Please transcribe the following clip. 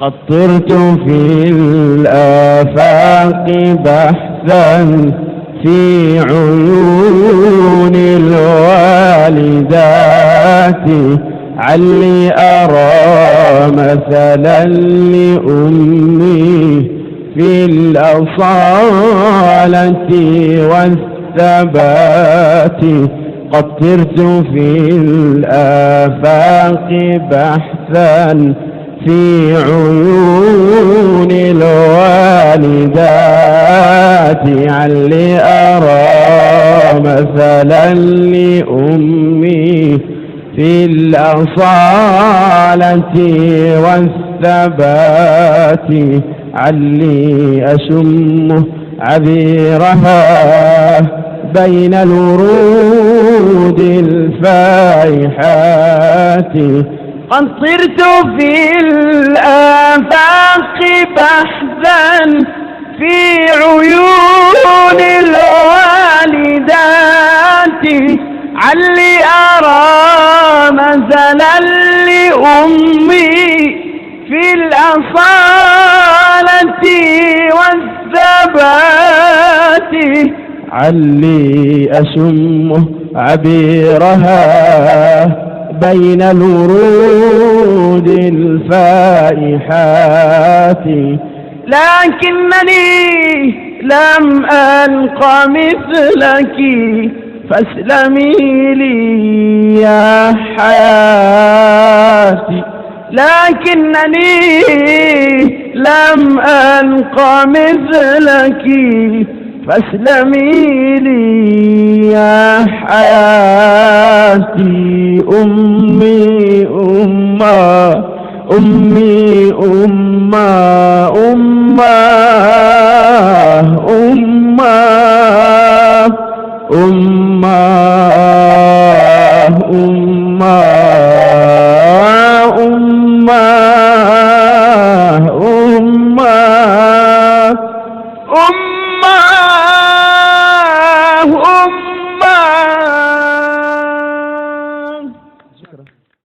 قد طرت في الآفاق بحثا في عيون الوالدات علي أرى مثلا لأمي في الأصالة والثبات. قد طرت في الآفاق بحثا في عيون الوالدات علي أرى مثلا لأمي في الأصالة والثبات علي أشم عبيرها بين الورود الفائحات. قد طرت في الآفاق بحثا في عيون الوالدات علي أرى مثلا لأمي في الأصالة والثبات علي أشم عبيرها بين الورود الفائحات. لكنني لم ألق مثلك فاسلمي لي يا حياتي. لكنني لم ألق مثلك فاسلمي لي يا حياتي. أمي أمي أمه